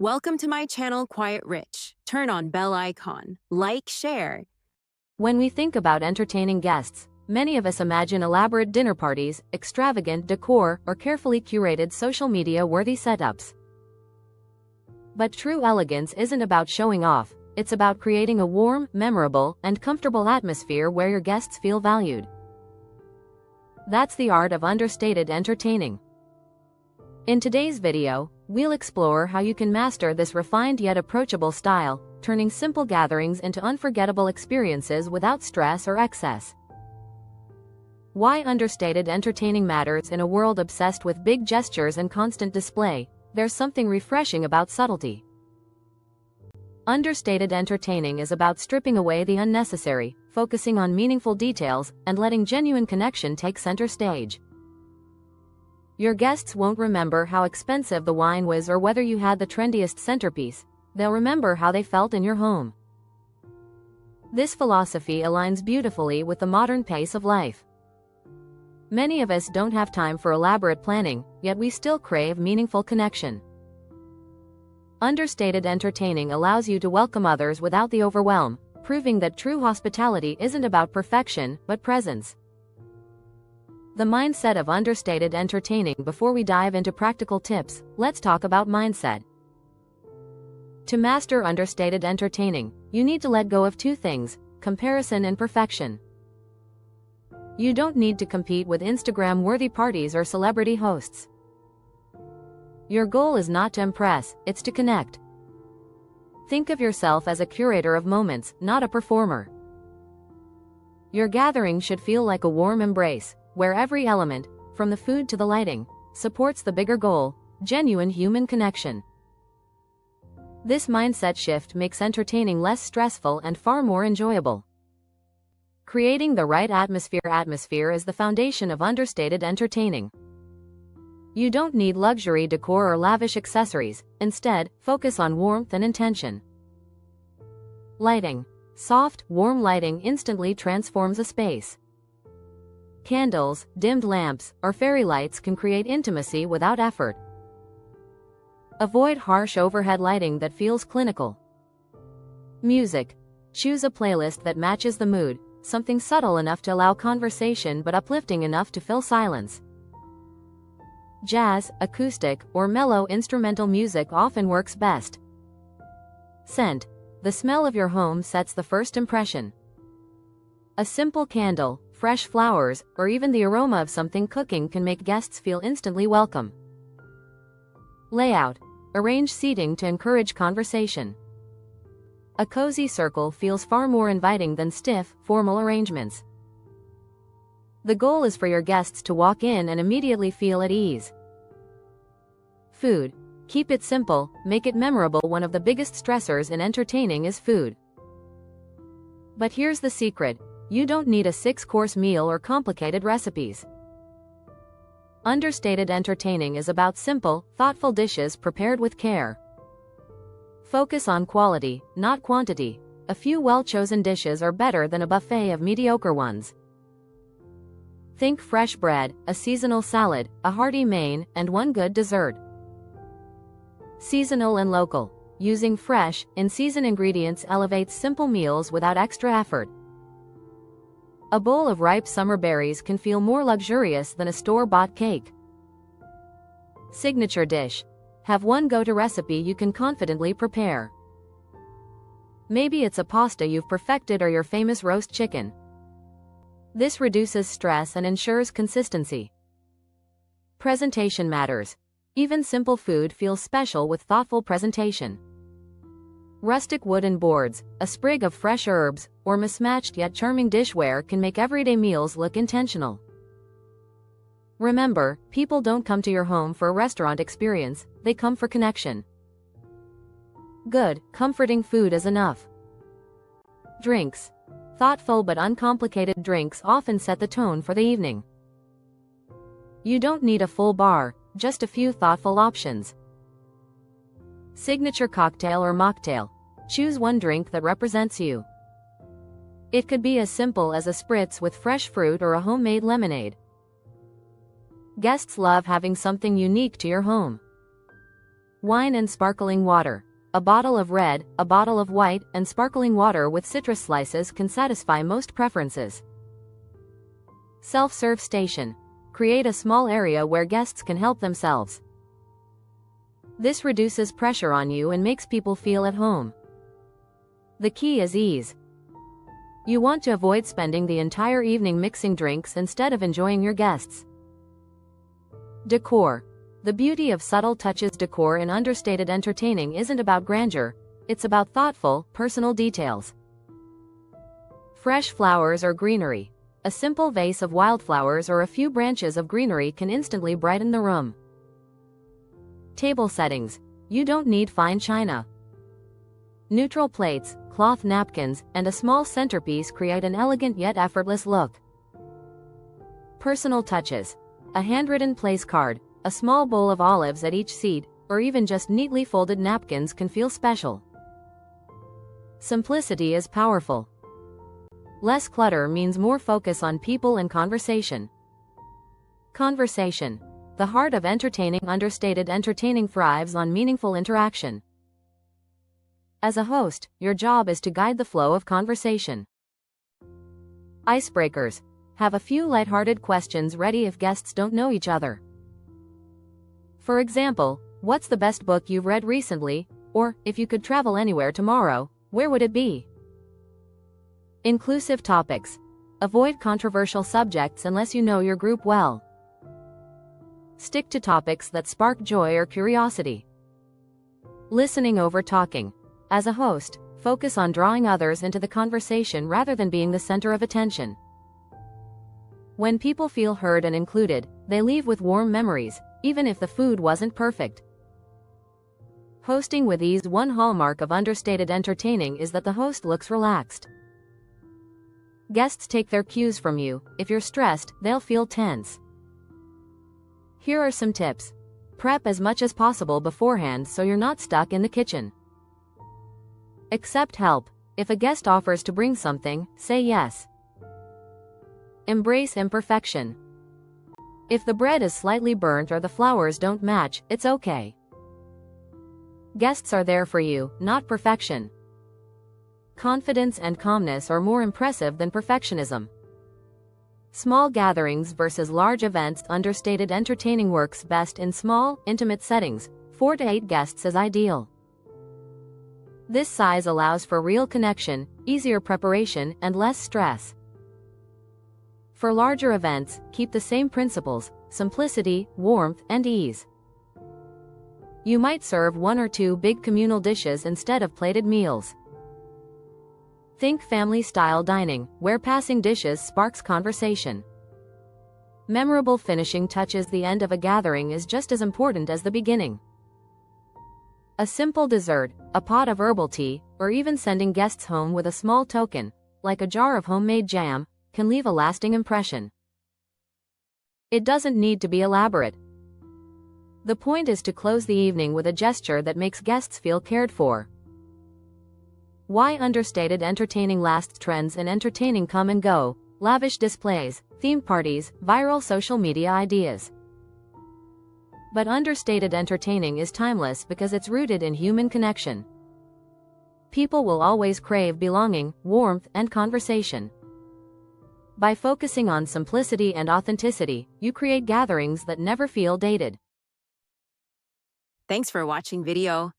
Welcome to my channel, Quiet Rich. Turn on bell icon, like, share. When we think about entertaining guests, many of us imagine elaborate dinner parties, extravagant decor, or carefully curated social media-worthy setups. But true elegance isn't about showing off, it's about creating a warm, memorable, and comfortable atmosphere where your guests feel valued. That's the art of understated entertaining. In today's video, we'll explore how you can master this refined yet approachable style, turning simple gatherings into unforgettable experiences without stress or excess. Why understated entertaining matters in a world obsessed with big gestures and constant display. There's something refreshing about subtlety. Understated entertaining is about stripping away the unnecessary, focusing on meaningful details, and letting genuine connection take center stage. Your guests won't remember how expensive the wine was or whether you had the trendiest centerpiece. They'll remember how they felt in your home. This philosophy aligns beautifully with the modern pace of life. Many of us don't have time for elaborate planning, yet we still crave meaningful connection. Understated entertaining allows you to welcome others without the overwhelm, proving that true hospitality isn't about perfection, but presence. The mindset of understated entertaining. Before we dive into practical tips, let's talk about mindset. To master understated entertaining, you need to let go of two things: comparison and perfection. You don't need to compete with Instagram-worthy parties or celebrity hosts. Your goal is not to impress, it's to connect. Think of yourself as a curator of moments, not a performer. Your gathering should feel like a warm embrace, where every element, from the food to the lighting, supports the bigger goal: genuine human connection. This mindset shift makes entertaining less stressful and far more enjoyable. Creating the right atmosphere is the foundation of understated entertaining. You don't need luxury decor or lavish accessories, instead, focus on warmth and intention. Lighting. Soft, warm lighting instantly transforms a space. Candles, dimmed lamps, or fairy lights can create intimacy without effort. Avoid harsh overhead lighting that feels clinical. Music. Choose a playlist that matches the mood, something subtle enough to allow conversation but uplifting enough to fill silence. Jazz, acoustic, or mellow instrumental music often works best. Scent. The smell of your home sets the first impression. A simple candle, fresh flowers, or even the aroma of something cooking can make guests feel instantly welcome. Layout. Arrange seating to encourage conversation. A cozy circle feels far more inviting than stiff, formal arrangements. The goal is for your guests to walk in and immediately feel at ease. Food. Keep it simple, make it memorable. One of the biggest stressors in entertaining is food. But here's the secret: you don't need a 6-course meal or complicated recipes. Understated entertaining is about simple, thoughtful dishes prepared with care. Focus on quality, not quantity. A few well-chosen dishes are better than a buffet of mediocre ones. Think fresh bread, a seasonal salad, a hearty main, and one good dessert. Seasonal and local. Using fresh, in-season ingredients elevates simple meals without extra effort. A bowl of ripe summer berries can feel more luxurious than a store-bought cake. Signature dish. Have one go-to recipe you can confidently prepare. Maybe it's a pasta you've perfected or your famous roast chicken. This reduces stress and ensures consistency. Presentation matters. Even simple food feels special with thoughtful presentation. Rustic wooden boards, a sprig of fresh herbs, or mismatched yet charming dishware can make everyday meals look intentional. Remember, people don't come to your home for a restaurant experience, they come for connection. Good, comforting food is enough. Drinks. Thoughtful but uncomplicated drinks often set the tone for the evening. You don't need a full bar, just a few thoughtful options. Signature cocktail or mocktail. Choose one drink that represents you. It could be as simple as a spritz with fresh fruit or a homemade lemonade. Guests love having something unique to your home. Wine and sparkling water. A bottle of red, a bottle of white, and sparkling water with citrus slices can satisfy most preferences. Self-serve station. Create a small area where guests can help themselves. This reduces pressure on you and makes people feel at home. The key is ease. You want to avoid spending the entire evening mixing drinks instead of enjoying your guests. Decor. The beauty of subtle touches. Decor in understated entertaining isn't about grandeur, it's about thoughtful, personal details. Fresh flowers or greenery. A simple vase of wildflowers or a few branches of greenery can instantly brighten the room. Table settings. You don't need fine china. Neutral plates, cloth napkins, and a small centerpiece create an elegant yet effortless look. Personal touches. A handwritten place card, a small bowl of olives at each seat, or even just neatly folded napkins can feel special. Simplicity is powerful. Less clutter means more focus on people and conversation. Conversation. The heart of entertaining. Understated entertaining thrives on meaningful interaction. As a host, your job is to guide the flow of conversation. Icebreakers. Have a few lighthearted questions ready if guests don't know each other. For example, what's the best book you've read recently? Or, if you could travel anywhere tomorrow, where would it be? Inclusive topics. Avoid controversial subjects unless you know your group well. Stick to topics that spark joy or curiosity. Listening over talking. As a host, focus on drawing others into the conversation rather than being the center of attention. When people feel heard and included, they leave with warm memories, even if the food wasn't perfect. Hosting with ease. One hallmark of understated entertaining is that the host looks relaxed. Guests take their cues from you. If you're stressed, they'll feel tense. Here are some tips. Prep as much as possible beforehand so you're not stuck in the kitchen. Accept help. If a guest offers to bring something, say yes. Embrace imperfection. If the bread is slightly burnt or the flowers don't match, it's okay. Guests are there for you, not perfection. Confidence and calmness are more impressive than perfectionism. Small gatherings versus large events. Understated entertaining works best in small, intimate settings. 4 to 8 guests is ideal. This size allows for real connection, easier preparation, and less stress. For larger events, keep the same principles: simplicity, warmth, and ease. You might serve 1 or 2 big communal dishes instead of plated meals. Think family-style dining, where passing dishes sparks conversation. Memorable finishing touches. The end of a gathering is just as important as the beginning. A simple dessert, a pot of herbal tea, or even sending guests home with a small token, like a jar of homemade jam, can leave a lasting impression. It doesn't need to be elaborate. The point is to close the evening with a gesture that makes guests feel cared for. Why understated entertaining lasts. Trends in entertaining come and go: lavish displays, themed parties, viral social media ideas. But understated entertaining is timeless because it's rooted in human connection. People will always crave belonging, warmth, and conversation. By focusing on simplicity and authenticity, you create gatherings that never feel dated. Thanks for watching video.